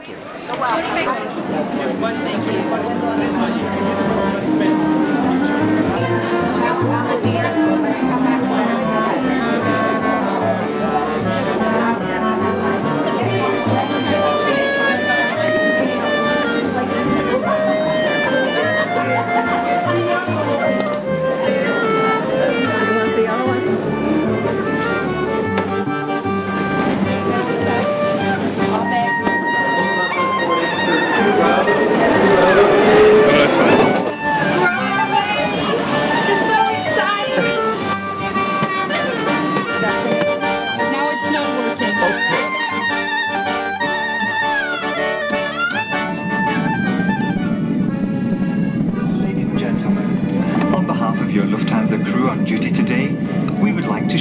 Thank you. You're welcome.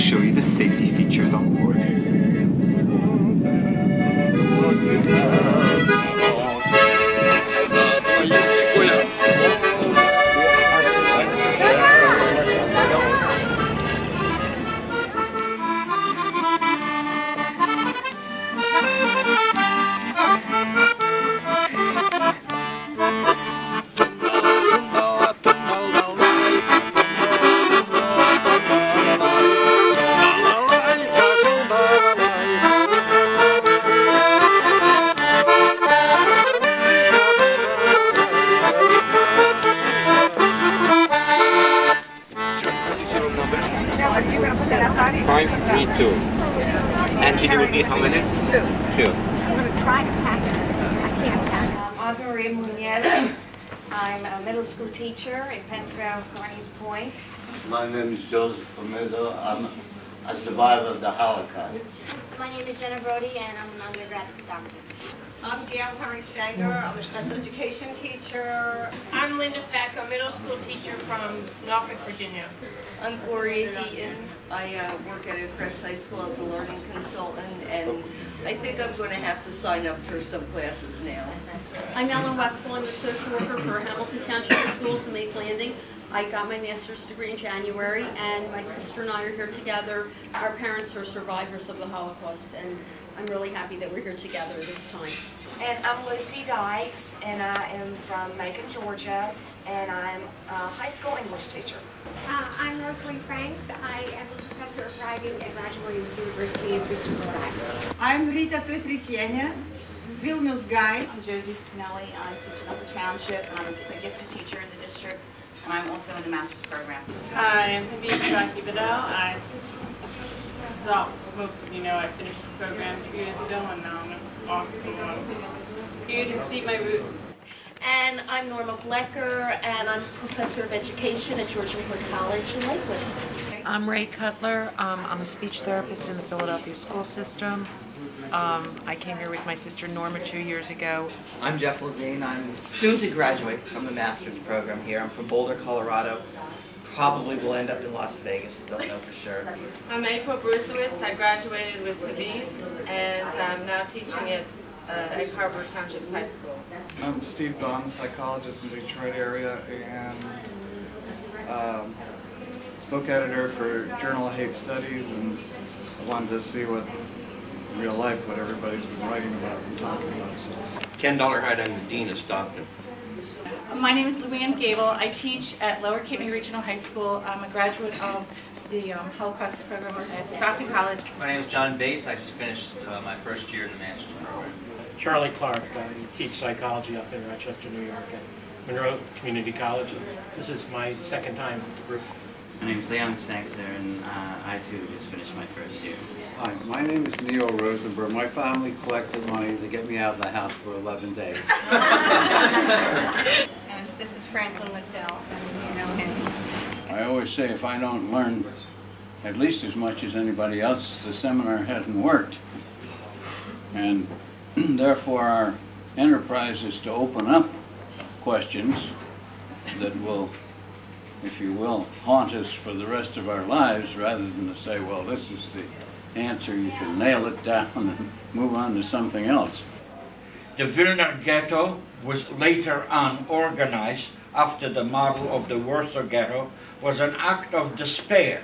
show you the safety features on board. My name is Komito. I'm a survivor of the Holocaust. My name is Jenna Brody, and I'm an undergraduate doctor. I'm Gail Stanger. I'm a special education teacher. I'm Linda Peck, a middle school teacher from Norfolk, Virginia. I'm Gloria Heaton. I work at Crest High School as a learning consultant, and I think I'm going to have to sign up for some classes now. I'm Wetzel. I'm a social worker for Hamilton Township Schools in Mays Landing. I got my master's degree in January, and my sister and I are here together. Our parents are survivors of the Holocaust, and I'm really happy that we're here together this time. And I'm Lucy Dykes, and I am from Macon, Georgia, and I'm a high school English teacher. I'm Rosalie Franks. I am a professor of writing at Roger Williams University in Bristol, Rhode Island. I'm Rita Petrikiene, Vilnius guide. I'm Josie Spinelli. I teach in Upper Township, and I'm a gifted teacher in the district, and I'm also in the master's program. Hi, I'm Habib Vidal. I thought most of you know I finished the program 2 years ago, and now I'm off here to complete my route. And I'm Norma Blecker, and I'm professor of education at Georgia Ford College in Lakewood. I'm Rae Cutler. I'm a speech therapist in the Philadelphia school system. I came here with my sister Norma 2 years ago. I'm Jeff Levine. I'm soon to graduate from the master's program here. I'm from Boulder, Colorado. Probably will end up in Las Vegas, don't know for sure. I'm April Borisewitz. I graduated with Levine, and I'm now teaching at Egg Harbor Township's high school. I'm Steve Baum, psychologist in the Detroit area, and book editor for Journal of Hate Studies, and I wanted to see what in real life what everybody's been writing about and talking about. So. Ken Dollarhide, I'm the dean of Stockton. My name is Luann Gable. I teach at Lower Cape May Regional High School. I'm a graduate of the Holocaust program at Stockton College. My name is John Bates. I just finished my first year in the master's program. Charlie Clarke. I teach psychology up in Rochester, New York at Monroe Community College. This is my second time with the group. My name is Sangster, and I too just finished my first year. Hi, my name is Neal Rosenberg. My family collected money to get me out of the house for 11 days. And this is Franklin Littell, and you know him. I always say if I don't learn at least as much as anybody else, the seminar hasn't worked. And therefore our enterprise is to open up questions that will, if you will, haunt us for the rest of our lives, rather than to say, well, this is the answer, you can nail it down and move on to something else. The Vilna Ghetto was later on organized after the model of the Warsaw Ghetto was an act of despair.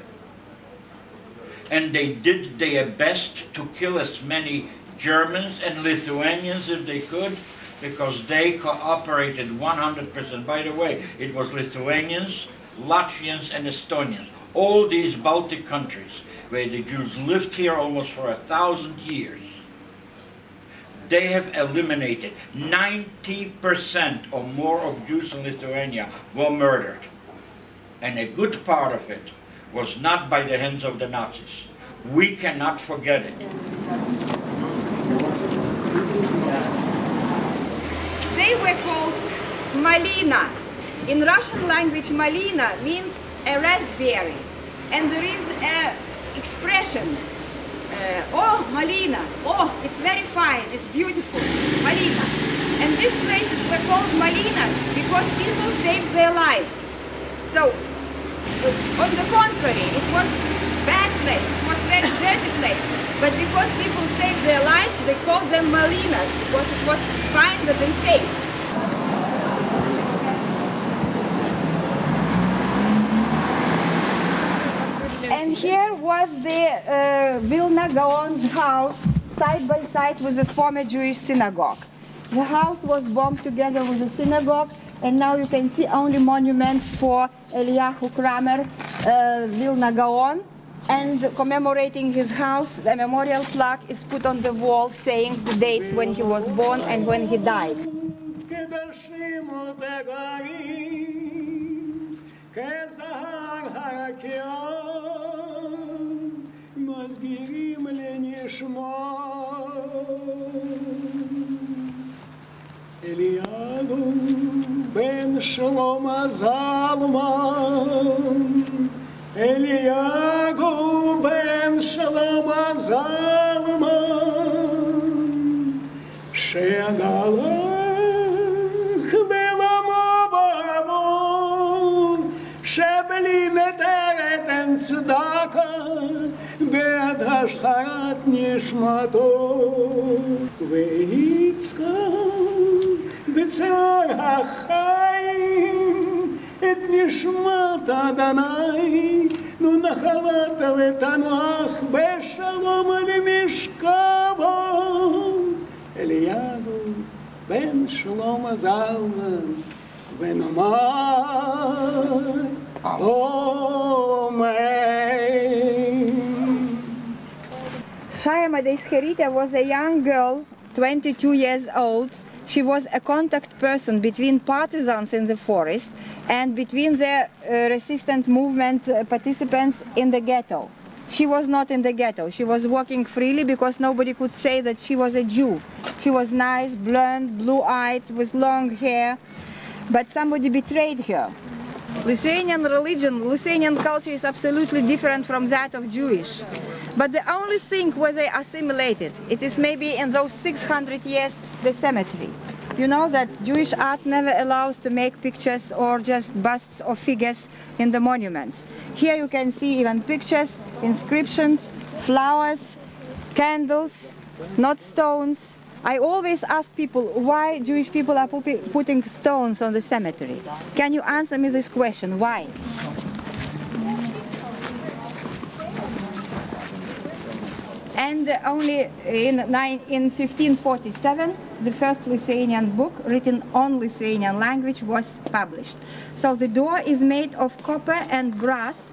And they did their best to kill as many Germans and Lithuanians if they could, because they cooperated 100%. By the way, it was Lithuanians, Latvians, and Estonians. All these Baltic countries, where the Jews lived here almost for 1,000 years, they have eliminated 90% or more of Jews in Lithuania were murdered. And a good part of it was not by the hands of the Nazis. We cannot forget it. They were called Malina. In Russian language, Malina means a raspberry. And there is an expression, oh, Malina, oh, it's very fine, it's beautiful, Malina. And these places were called Malinas because people saved their lives. So, on the contrary, it was a bad place, it was a very dirty place. But because people saved their lives, they called them Malinas, because it was fine that they saved. And here was the Vilna Gaon's house, side by side with the former Jewish synagogue. The house was bombed together with the synagogue, and now you can see only monument for Eliyahu Kramer, Vilna Gaon, and commemorating his house, the memorial plaque is put on the wall saying the dates when he was born and when he died. Eliyahu ben Shalom Zalman, Eliyahu ben Shalom Zalman, She'agalach le'lamo ba'avon, she'bli neteret en tzedaka, be'ad hashcharat nishmato, ve'itzka בצער החיים את נשמת אדוני נו נחלת ותנוח בשלום למשכבו אליהו בן שלום זלמן ונאמר אמן. Shaya Madescherita was a young girl, 22 years old. She was a contact person between partisans in the forest and between the resistance movement participants in the ghetto. She was not in the ghetto. She was walking freely because nobody could say that she was a Jew. She was nice, blonde, blue-eyed, with long hair, but somebody betrayed her. Lithuanian religion, Lithuanian culture is absolutely different from that of Jewish. But the only thing where they assimilated, it is maybe in those 600 years, the cemetery. You know that Jewish art never allows to make pictures or just busts or figures in the monuments. Here you can see even pictures, inscriptions, flowers, candles, not stones. I always ask people why Jewish people are putting stones on the cemetery. Can you answer me this question? Why? And only in 1547, the first Lithuanian book written on Lithuanian language was published. So the door is made of copper and brass,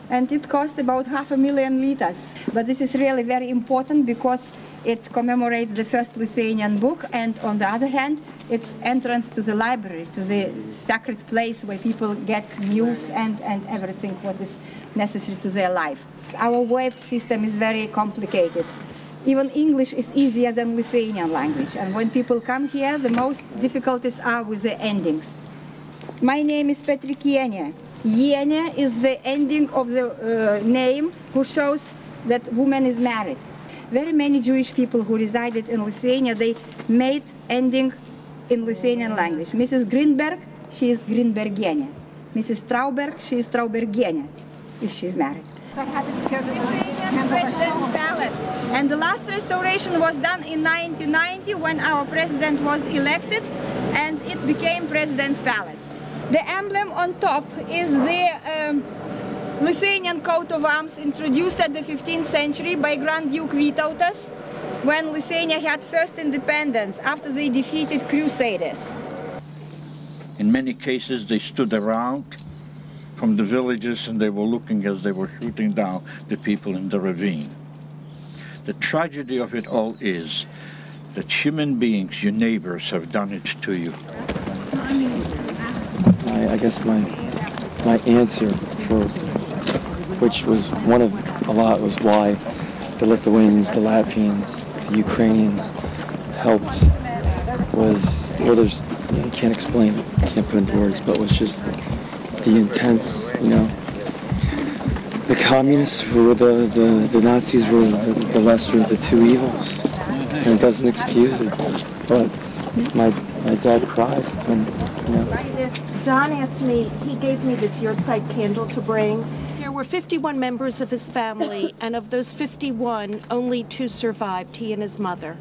and it cost about 500,000 liters. But this is really very important because it commemorates the first Lithuanian book, and on the other hand, it's entrance to the library, to the sacred place where people get news and everything what is necessary to their life. Our web system is very complicated. Even English is easier than Lithuanian language, and when people come here, the most difficulties are with the endings. My name is Petrikiene. Yene is the ending of the name who shows that woman is married. Very many Jewish people who resided in Lithuania, they made ending in Lithuanian language. Mrs. Greenberg, she is Greenbergiene. Mrs. Trauberg, she is Traubergiene, if she's married. President's ballot. And the last restoration was done in 1990 when our president was elected, and it became President's Palace. The emblem on top is the Lithuanian coat of arms introduced at the 15th century by Grand Duke Vytautas. when Lithuania had first independence, after they defeated Crusaders. In many cases, they stood around from the villages and they were looking as they were shooting down the people in the ravine. The tragedy of it all is that human beings, your neighbors, have done it to you. I guess my answer, for which was one of a lot, was why the Lithuanians, the Latvians, the Ukrainians helped, was, well, there's, you can't explain it, can't put it into words, but it was just the intense, you know. The communists were the Nazis were the lesser of the two evils, and it doesn't excuse it. But my dad cried when, you know. Don asked me, he gave me this yahrzeit candle to bring. There were 51 members of his family, and of those 51, only 2 survived, he and his mother.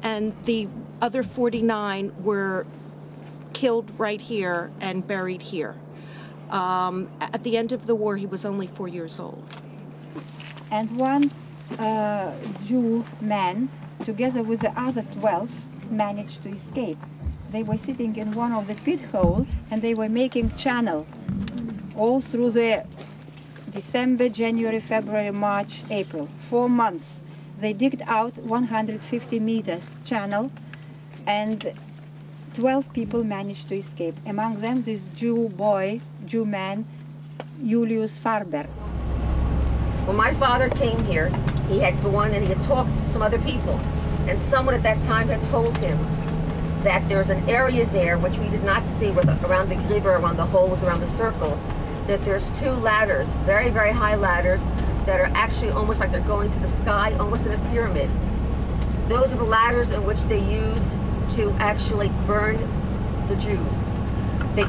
And the other 49 were killed right here and buried here. At the end of the war, he was only 4 years old. And one Jew man, together with the other 12, managed to escape. They were sitting in one of the pit holes and they were making channel all through the December, January, February, March, April. 4 months. They digged out 150 meters channel and 12 people managed to escape. Among them, this Jew man, Julius Farber. When my father came here, he had gone and he had talked to some other people. And someone at that time had told him that there's an area there, which we did not see around the Griber, around the holes, around the circles, that there's 2 ladders, very, very high ladders, that are actually almost like they're going to the sky, almost in a pyramid. Those are the ladders in which they used to actually burn the Jews.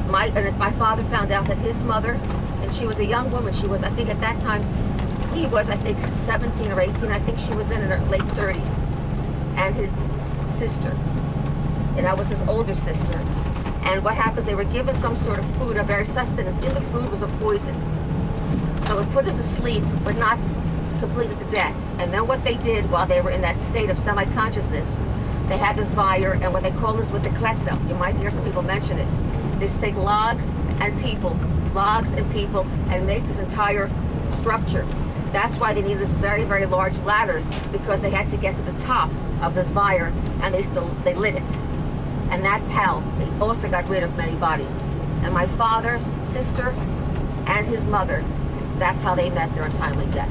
My father found out that his mother, and she was a young woman, she was, I think at that time, he was, I think, 17 or 18, I think she was then in her late 30s, and his sister, and that was his older sister. And what happens, they were given some sort of food, a very sustenance, in the food was a poison. So it put them to sleep, but not completely to death. And then what they did while they were in that state of semi-consciousness, they had this fire, and what they call this with the kletzel. You might hear some people mention it. They take logs and people, and make this entire structure. That's why they needed this very, very large ladders, because they had to get to the top of this fire, and they lit it. And that's how they also got rid of many bodies. And my father's sister and his mother, that's how they met their untimely death.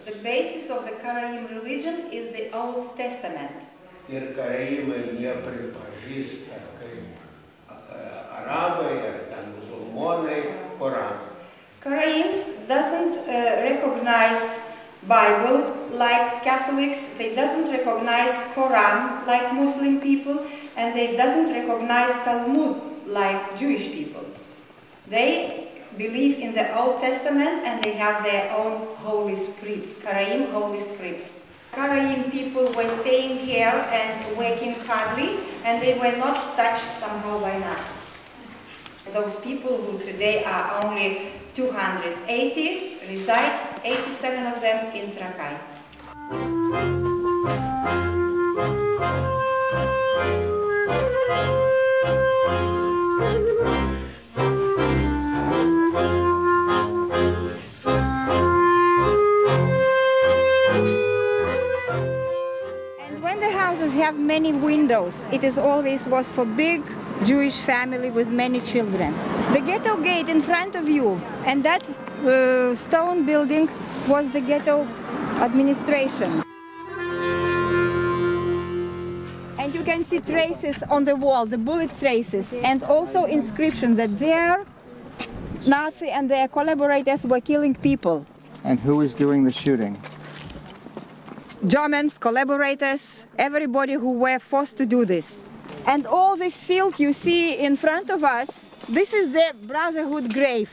The basis of the Karaim religion is the Old Testament. Karaims doesn't recognize Bible like Catholics, they doesn't recognize Quran like Muslim people, and they doesn't recognize Talmud like Jewish people. They believe in the Old Testament and they have their own holy script, Karaim holy script. Karaim people were staying here and working hardly, and they were not touched somehow by Nazis. Those people who today are only 280 reside, 87 of them in Trakai. And when the houses have many windows, it is always was for big Jewish family with many children. The ghetto gate in front of you, and that stone building was the ghetto administration. And you can see traces on the wall, the bullet traces, and also inscription that their Nazi and their collaborators were killing people. And who was doing the shooting? Germans, collaborators, everybody who were forced to do this. And all this field you see in front of us, this is the Brotherhood grave.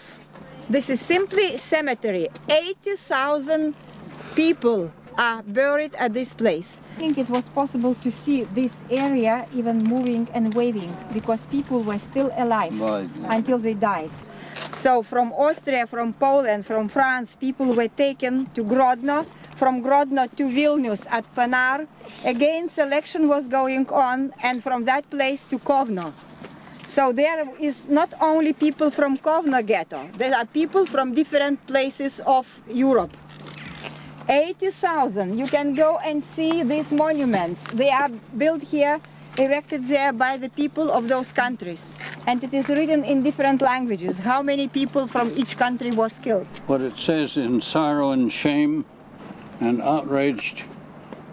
This is simply cemetery. 80,000 people are buried at this place. I think it was possible to see this area even moving and waving because people were still alive until they died. So from Austria, from Poland, from France, people were taken to Grodno, from Grodno to Vilnius at Panar. Again, selection was going on, and from that place to Kovno. So there is not only people from Kovno ghetto, there are people from different places of Europe. 80,000, you can go and see these monuments. They are built here, erected there by the people of those countries. And it is written in different languages, how many people from each country was killed. What it says in sorrow and shame and outraged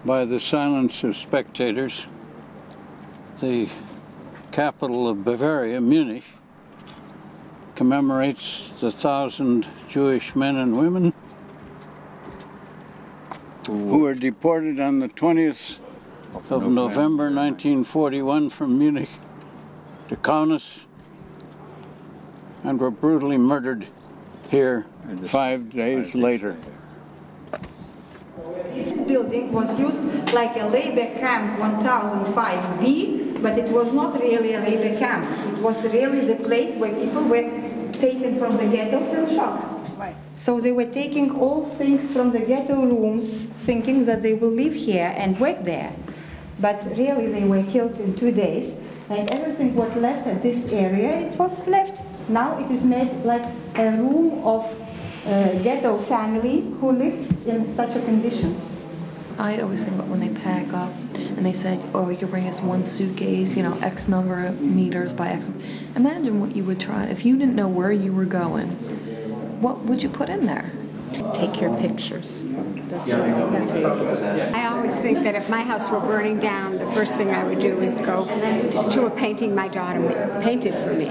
by the silence of spectators, the capital of Bavaria, Munich, commemorates the 1,000 Jewish men and women who were deported on the 20th of November 1941 from Munich to Kaunas and were brutally murdered here 5 days later. This building was used like a labor camp 1005B, but it was not really a labor camp. It was really the place where people were taken from the ghettos and shot. Right. So they were taking all things from the ghetto rooms, thinking that they will live here and work there. But really they were killed in 2 days, and everything what left at this area, it was left. Now it is made like a room of ghetto family who lived in such conditions. I always think about when they pack up and they said, oh, you can bring us one suitcase, you know, X number of meters by X. Imagine what you would try if you didn't know where you were going. What would you put in there? Take your pictures. That's right. That's right. I always think that if my house were burning down, the first thing I would do is go to a painting my daughter painted for me.